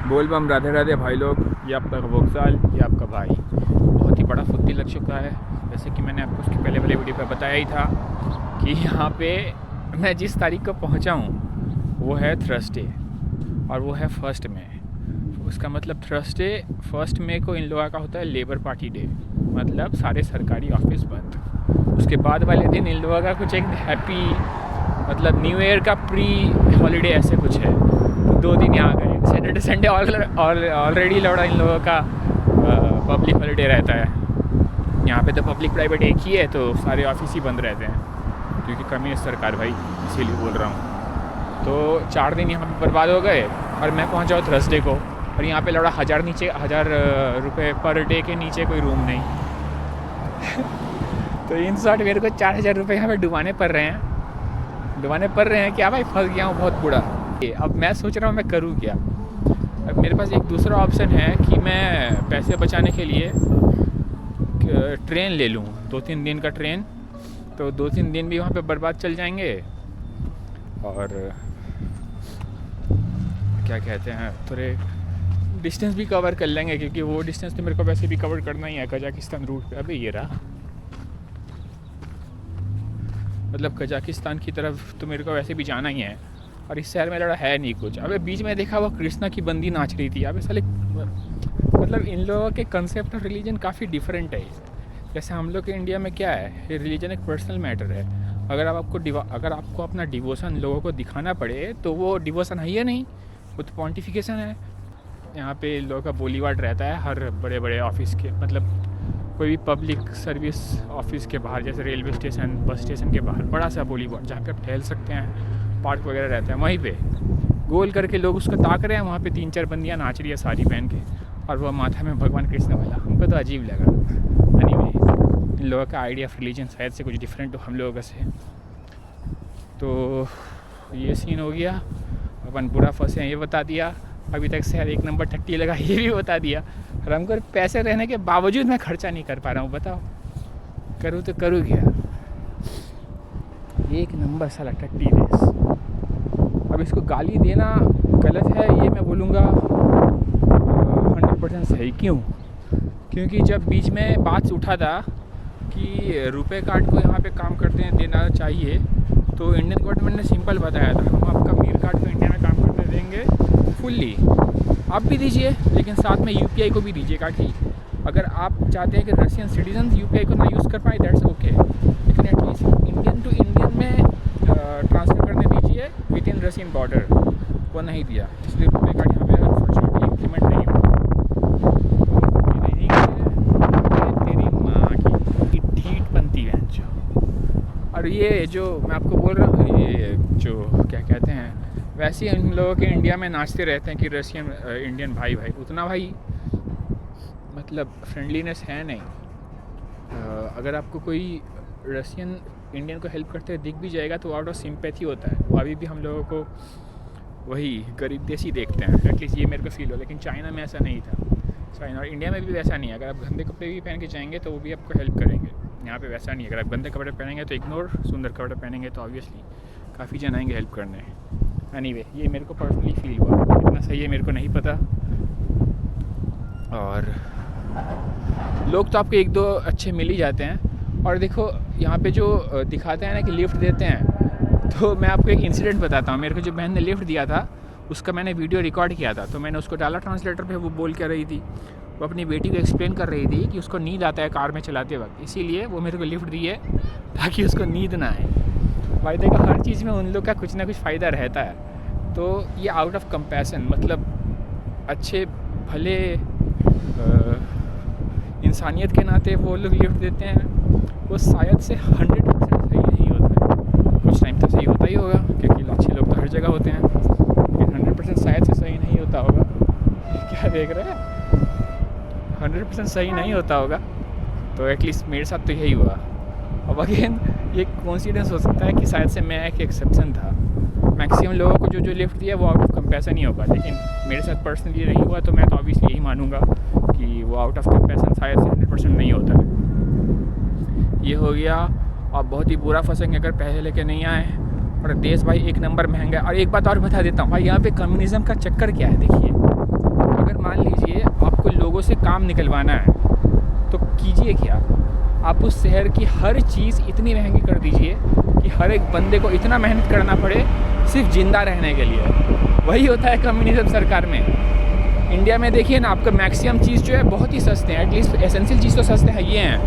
बोल बम राधे राधे भाई लोग। ये आपका वोक्साल, ये आपका भाई बहुत ही बड़ा फुद्दी लग चुका है। जैसे कि मैंने आपको उसके पहले वाले वीडियो पे बताया ही था कि यहाँ पे मैं जिस तारीख को पहुँचा हूँ वो है थर्सडे और वो है 1 मई। उसका मतलब थर्सडे 1 मई को इन लोगों का होता है लेबर पार्टी डे, मतलब सारे सरकारी ऑफिस बंद। उसके बाद वाले दिन इन लोगों का कुछ एक हैप्पी मतलब न्यू ईयर का प्री हॉलीडे ऐसे कुछ है। तो 2 दिन यहाँ गए, सैटरडे संडे ऑलरेडी लौड़ा इन लोगों का पब्लिक हॉलीडे रहता है। यहाँ पे तो पब्लिक प्राइवेट एक ही है, तो सारे ऑफिस ही बंद रहते हैं क्योंकि कम्युनिस्ट सरकार भाई, इसीलिए बोल रहा हूँ। तो 4 दिन यहाँ पे बर्बाद हो गए और मैं पहुँचा हूँ थर्सडे को, और यहाँ पे लौड़ा 1000 रुपये पर डे के नीचे कोई रूम नहीं। तो इन शॉर्ट मेरे को 4000 रुपये यहाँ पे डुबाने पड़ रहे हैं क्या भाई, फंस गया हूँ बहुत बुरा। अब मैं सोच रहा हूँ मैं करूँ क्या। अब मेरे पास एक दूसरा ऑप्शन है कि मैं पैसे बचाने के लिए ट्रेन ले लूँ, 2-3 दिन का ट्रेन। तो 2-3 दिन भी वहाँ पे बर्बाद चल जाएंगे और क्या कहते हैं थोड़े डिस्टेंस भी कवर कर लेंगे, क्योंकि वो डिस्टेंस तो मेरे को वैसे भी कवर करना ही है कजाकिस्तान रूट पे। अबे ये रहा, मतलब कजाकिस्तान की तरफ तो मेरे को वैसे भी जाना ही है, और इस शहर में लड़ा है नहीं कुछ। अबे बीच में देखा वो कृष्णा की बंदी नाच रही थी। अबे साले मतलब इन लोगों के कंसेप्ट ऑफ रिलीजन काफ़ी डिफरेंट है। जैसे हम लोग के इंडिया में क्या है, ये रिलीजन एक पर्सनल मैटर है। अगर आपको अपना डिवोशन लोगों को दिखाना पड़े तो वो डिवोशन है या नहीं, वो तो पॉन्टिफिकेशन है। यहाँ पे लोगों का बोलीवार्ड रहता है हर बड़े बड़े ऑफिस के, मतलब कोई भी पब्लिक सर्विस ऑफिस के बाहर, जैसे रेलवे स्टेशन, बस स्टेशन के बाहर बड़ा सा बोलीवार्ड जहाँ पे आप टहल सकते हैं, पार्क वगैरह रहता है, वहीं पे गोल करके लोग उसको ताक रहे हैं। वहाँ पे 3-4 बंदियाँ नाच रही है साड़ी पहन के, और वह माथा में भगवान कृष्ण वाला। हमको तो अजीब लगा। एनीवे, इन लोगों का आइडिया ऑफ रिलीजन शायद से कुछ डिफरेंट हो हम लोगों से। तो ये सीन हो गया, अपन पूरा फंसे हैं ये बता दिया। अभी तक शहर 1 नंबर टट्टी लगा ये भी बता दिया, और हमको पैसे रहने के बावजूद मैं खर्चा नहीं कर पा रहा हूँ। बताओ करूँ तो करूँ क्या। 1 नंबर साला टट्टी देश। अब इसको गाली देना गलत है, ये मैं बोलूँगा 100% सही। क्योंकि जब बीच में बात उठा था कि रुपए कार्ड को यहाँ पे काम करते हैं देना चाहिए, तो इंडियन गवर्नमेंट ने सिंपल बताया था, हम आपका मीर कार्ड को इंडिया में काम करने देंगे फुल्ली, आप भी दीजिए, लेकिन साथ में यूपीआई को भी दीजिएगा। कि अगर आप चाहते हैं कि रशियन सिटीजन यूपीआई को ना यूज़ कर पाए, दैट्स ओके, लेकिन एटलीस्ट इंडियन टू इंडियन में ट्रांसफ़र करने दीजिए विद इन रशियन बॉर्डर। वो नहीं दिया, इसलिए रुपए कार्ड यहाँ पे अनफॉर्चुनेटली इम्प्लीमेंट नहीं हुआ। तेरी माँ की ढीठ बनती है जो। और ये जो मैं आपको बोल रहा हूँ, ये जो क्या कहते हैं, वैसे ही इन लोगों के इंडिया में नाचते रहते हैं कि रशियन इंडियन भाई उतना भाई मतलब फ्रेंडलीनेस है नहीं। अगर आपको कोई रशियन इंडियन को हेल्प करते हुए दिख भी जाएगा तो आउट ऑफ सिंपैथी होता है। वो अभी भी हम लोगों को वही गरीब देशी देखते हैं, एटलीस्ट ये मेरे को फील हो। लेकिन चाइना में ऐसा नहीं था, चाइना और इंडिया में भी वैसा नहीं है। अगर आप गंदे कपड़े भी पहन के जाएंगे तो वो भी आपको हेल्प करेंगे। यहाँ पे वैसा नहीं है, अगर आप गंदे कपड़े पहनेंगे तो इग्नोर, सुंदर कपड़े पहनेंगे तो ऑब्वियसली काफ़ी जन आएंगे हेल्प करने। एनीवे, ये मेरे को पर्सनली फील हुआ, कितना सही है मेरे को नहीं पता। और लोग तो आपको 1-2 अच्छे मिल ही जाते हैं। और देखो यहाँ पे जो दिखाते हैं ना कि लिफ्ट देते हैं, तो मैं आपको एक इंसिडेंट बताता हूँ। मेरे को जो बहन ने लिफ्ट दिया था उसका मैंने वीडियो रिकॉर्ड किया था, तो मैंने उसको डाला ट्रांसलेटर पे। वो बोल क्या रही थी, वो अपनी बेटी को एक्सप्लेन कर रही थी कि उसको नींद आता है कार में चलाते वक्त, इसीलिए वो मेरे को लिफ्ट दी है ताकि उसको नींद ना आए। भाई देखो, हर चीज़ में उन लोग का कुछ ना कुछ फ़ायदा रहता है। तो ये आउट ऑफ कंपैशन, मतलब अच्छे भले इंसानियत के नाते वो लोग लिफ्ट देते हैं, वो शायद से 100% सही नहीं होता है। कुछ टाइम तक सही होता ही होगा, क्योंकि अच्छे लोग तो हर जगह होते हैं, लेकिन 100% शायद से सही नहीं होता होगा। क्या देख रहे हैं, 100% सही नहीं होता होगा। तो एटलीस्ट मेरे साथ तो यही हुआ। अब अगेन ये कोइंसिडेंस हो सकता है कि शायद से मैं एक एक्सेप्शन था। मैक्सिमम लोगों को जो लिफ्ट दिया वो आउट ऑफ कंपैशन ही होगा, लेकिन मेरे साथ पर्सनली नहीं हुआ, तो मैं तो ऑब्वियसली यही मानूंगा कि वो आउट ऑफ कंपैशन शायद से 100% नहीं होता है। ये हो गया। और बहुत ही बुरा फंसेंगे अगर पैसे लेके नहीं आए। और देश भाई 1 नंबर महंगा है। और एक बात और बता देता हूँ भाई, यहाँ पे कम्युनिज़्म का चक्कर क्या है। देखिए अगर मान लीजिए आपको लोगों से काम निकलवाना है तो कीजिए क्या, आप उस शहर की हर चीज़ इतनी महंगी कर दीजिए कि हर एक बंदे को इतना मेहनत करना पड़े सिर्फ ज़िंदा रहने के लिए। वही होता है कम्युनिज्म सरकार में। इंडिया में देखिए ना, आपका मैक्सिमम चीज़ जो है बहुत ही सस्ते हैं, एटलीस्ट एसेंशियल चीज़ तो सस्ते है ये हैं,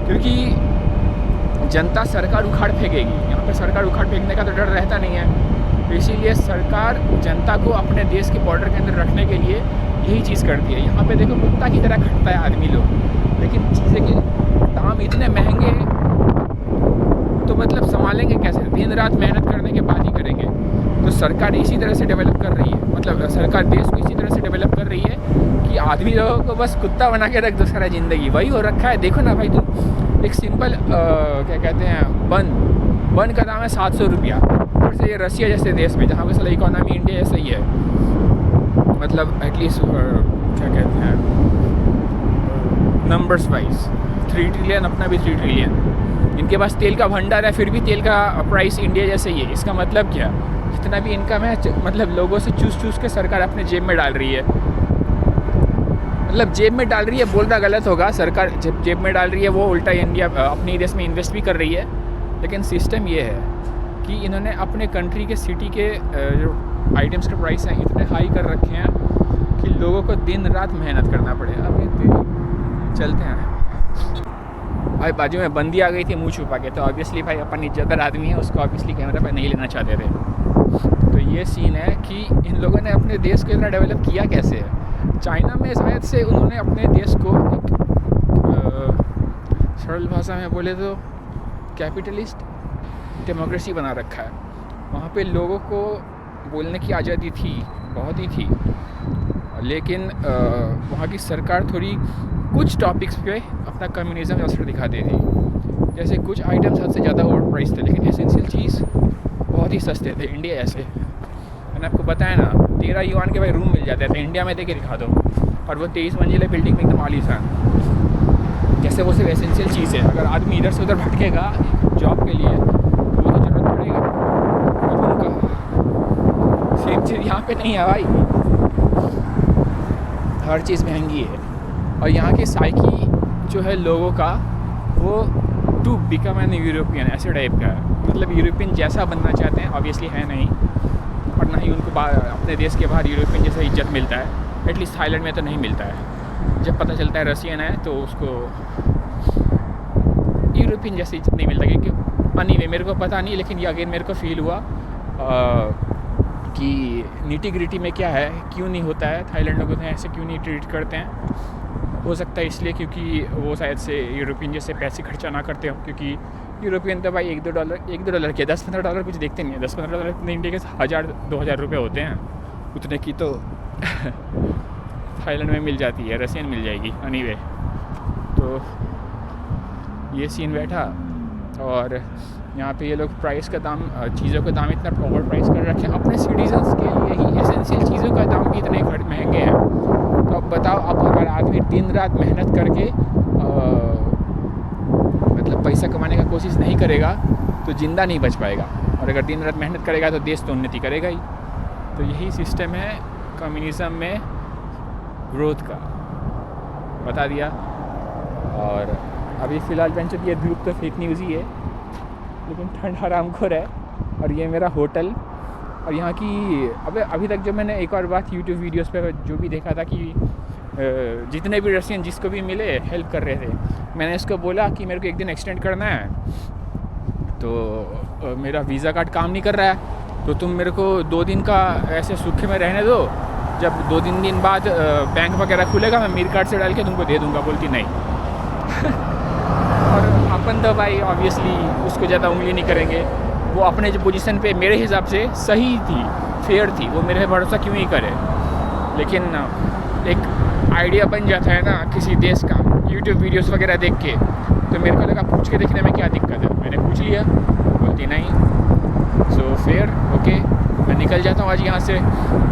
क्योंकि जनता सरकार उखाड़ फेंकेगी। यहाँ पे सरकार उखाड़ फेंकने का तो डर रहता नहीं है, तो इसीलिए सरकार जनता को अपने देश के बॉर्डर के अंदर रखने के लिए यही चीज़ करती है। यहाँ पे देखो कुत्ता की तरह खटता है आदमी लोग, लेकिन चीज़ें के दाम इतने महंगे हैं तो मतलब संभालेंगे कैसे? दिन रात मेहनत करने के बाद ही करेंगे। तो सरकार इसी तरह से डेवलप कर रही है, मतलब सरकार देश को इसी तरह से डेवलप कर रही है कि आदमी लोगों को बस कुत्ता बना के रख दो सारा ज़िंदगी, वही हो रखा है। देखो ना भाई, तुम एक सिंपल क्या कहते हैं, बन का दाम है 700 रुपया। और से ये रसिया जैसे देश में, जहाँ पे साला इकोनॉमी इंडिया जैसा ही है, मतलब एटलीस्ट क्या कहते हैं नंबर्स वाइज 3 ट्रिलियन, अपना भी 3 ट्रिलियन। इनके पास तेल का भंडार है, फिर भी तेल का प्राइस इंडिया जैसे ही है। इसका मतलब क्या? जितना भी इनकम है मतलब लोगों से चूस के सरकार अपने जेब में डाल रही है। मतलब जेब में डाल रही है बोलना गलत होगा, सरकार जेब में डाल रही है, वो उल्टा इंडिया अपने देश में इन्वेस्ट भी कर रही है। लेकिन सिस्टम ये है कि इन्होंने अपने कंट्री के सिटी के जो आइटम्स के प्राइस हैं इतने हाई कर रखे हैं कि लोगों को दिन रात मेहनत करना पड़े। अब चलते हैं भाई, बाजू में बंदी आ गई थी मुँह छुपा के, तो ऑब्वियसली भाई अपन इज्जतदार आदमी है, उसको ऑब्वियसली कैमरा पे नहीं लेना चाहते थे। तो ये सीन है कि इन लोगों ने अपने देश को इतना डेवलप किया कैसे है। चाइना में शायद से उन्होंने अपने देश को एक सरल भाषा में बोले तो कैपिटलिस्ट डेमोक्रेसी बना रखा है। वहाँ पे लोगों को बोलने की आज़ादी थी, बहुत ही थी, लेकिन वहाँ की सरकार थोड़ी कुछ टॉपिक्स पे अपना कम्युनिज्म असर दिखाती थी। जैसे कुछ आइटम्स हद से ज़्यादा ओवर प्राइस थे, लेकिन एसेंशियल चीज़ बहुत ही सस्ते थे। इंडिया ऐसे, मैंने आपको बताया ना, 13 युआन के भाई रूम मिल जाते थे। इंडिया में देखे दिखा दो, और वो 23 मंजिले बिल्डिंग में एकदम आलीशान। जैसे वो सिर्फ एसेंशियल चीज़ है। अगर आदमी इधर से उधर भटकेगा जॉब के लिए तो वो तो ज़रूरत पड़ेगा रूम का। सेम चीज़ यहाँ पे नहीं है भाई, हर चीज़ महंगी है। और यहाँ की साइकी जो है लोगों का, वो टू बिकम एन यूरोपियन ऐसे टाइप का है। मतलब यूरोपियन जैसा बनना चाहते हैं, ऑब्वियसली है नहीं, और ना ही उनको अपने देश के बाहर यूरोपियन जैसा इज्जत मिलता है। एटलीस्ट थाईलैंड में तो नहीं मिलता है। जब पता चलता है रशियन है तो उसको यूरोपियन जैसी इज्जत नहीं मिलता। क्योंकि एनीवे मेरे को पता नहीं, लेकिन ये अगेन मेरे को फील हुआ कि नीटी ग्रिटी में क्या है, क्यों नहीं होता है, थाईलैंड लोग उन्हें ऐसे क्यों नहीं ट्रीट करते हैं। हो सकता है इसलिए क्योंकि वो शायद से यूरोपियन जैसे पैसे खर्चा ना करते हो। क्योंकि यूरोपियन तो भाई 1-2 डॉलर के 10-15 डॉलर कुछ देखते नहीं है। 10-15 डॉलर इतने इंडिया के 1000-2000 रुपये होते हैं, उतने की तो थाईलैंड में मिल जाती है, रशियन मिल जाएगी एनीवे। तो ये सीन बैठा, और यहाँ पे ये लोग प्राइस का दाम, चीज़ों का दाम इतना ओवर प्राइस कर रखे हैं अपने सिटीजन्स के लिए ही। एसेंशियल चीज़ों का दाम भी इतने महंगे हैं। तो अब बताओ, अब अगर आदमी दिन रात मेहनत करके मतलब पैसा कमाने का कोशिश नहीं करेगा तो ज़िंदा नहीं बच पाएगा, और अगर दिन रात मेहनत करेगा तो देश तो उन्नति करेगा ही। तो यही सिस्टम है कम्युनिज्म में ग्रोथ का, बता दिया। और अभी फ़िलहाल बेंचर ये धूप तो फेक न्यूज़ ही है, लेकिन ठंड हरामखोर है। और ये मेरा होटल, और यहाँ की अभी तक जो मैंने एक और बात यूट्यूब वीडियोस पे जो भी देखा था कि जितने भी रशियन जिसको भी मिले हेल्प कर रहे थे। मैंने इसको बोला कि मेरे को एक दिन एक्सटेंड करना है, तो मेरा वीज़ा कार्ड काम नहीं कर रहा है, तो तुम मेरे को 2 दिन का ऐसे सूखे में रहने दो, जब 2-3 दिन बाद बैंक वगैरह खुलेगा मैं मेरी कार्ड से डाल के तुमको दे दूँगा। बोलती नहीं। और अपन तो भाई ऑब्वियसली उसको ज़्यादा उंगली नहीं करेंगे। वो अपने जो पोजीशन पे मेरे हिसाब से सही थी, फेयर थी, वो मेरे पे भरोसा क्यों ही करे। लेकिन एक आइडिया बन जाता है ना किसी देश का यूट्यूब वीडियोस वगैरह देख के, तो मेरे को लगा पूछ के देखने में क्या दिक्कत है। मैंने पूछ लिया, बोलती नहीं। सो फेयर, ओके, मैं निकल जाता हूँ आज यहाँ से,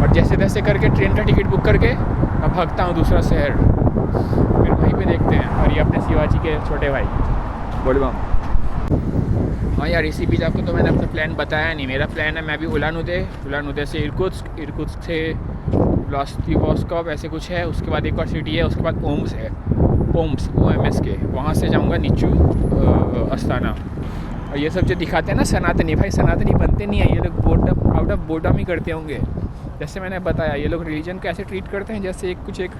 और जैसे तैसे करके ट्रेन का टिकट बुक करके मैं भागता हूँ दूसरा शहर। फिर वहीं पे देखते हैं। और ये अपने शिवाजी के छोटे भाई बोलबम। हाँ यार, इसी बीच आपको तो मैंने अपना प्लान बताया नहीं। मेरा प्लान है मैं अभी उलान उदे से इरकुत्स्क से व्लादिवोस्तोक ऐसे कुछ है, उसके बाद एक और सिटी है, उसके बाद ओम्स है, ओम्स OMS के, वहाँ से जाऊँगा नीचू अस्ताना। और ये सब जो दिखाते हैं ना सनातनी, भाई सनातनी बनते नहीं है ये लोग, आउट ऑफ बोर्डम ही करते होंगे। जैसे मैंने बताया ये लोग रिलीजन को ऐसे ट्रीट करते हैं जैसे कुछ एक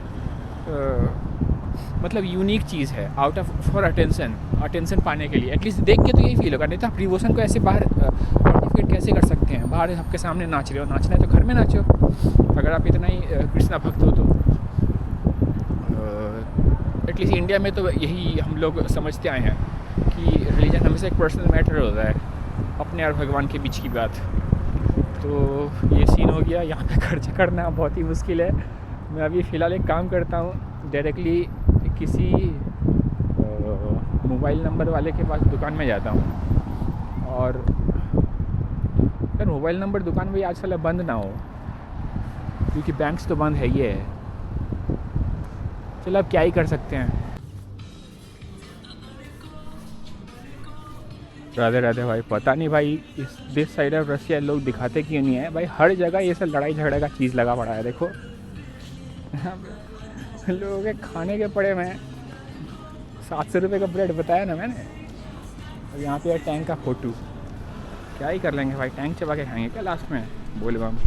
मतलब यूनिक चीज़ है, आउट ऑफ फॉर अटेंशन पाने के लिए। एटलीस्ट देख के तो यही फील होगा, नहीं तो आप डिवोशन को ऐसे बाहर आर्टिफिकेट कैसे कर सकते हैं? बाहर सबके सामने नाच रहे हो, नाचना है तो घर में नाचो अगर आप इतना ही कृष्णा भक्त हो तो। एटलीस्ट इंडिया में तो यही हम लोग समझते आए हैं कि रिलीजन हमेशा एक पर्सनल मैटर होता है, अपने और भगवान के बीच की बात। तो ये सीन हो गया, यहाँ पे खर्च करना बहुत ही मुश्किल है। मैं अभी फ़िलहाल एक काम करता हूँ, डायरेक्टली किसी मोबाइल नंबर वाले के पास दुकान में जाता हूँ। और यार मोबाइल नंबर दुकान भी आजकल बंद ना हो, क्योंकि बैंक्स तो बंद है ही है। चलो अब क्या ही कर सकते हैं। राधे राधे भाई। पता नहीं भाई इस दिस साइड ऑफ रशिया लोग दिखाते क्यों नहीं है भाई, हर जगह ये सब लड़ाई झगड़े का चीज़ लगा पड़ा है। देखो लोगों के खाने के पड़े में 700 रुपये का ब्रेड बताया ना मैंने, और यहाँ पे टैंक का फोटो। क्या ही कर लेंगे भाई, टैंक चबा के खाएंगे क्या लास्ट में? बोल बम।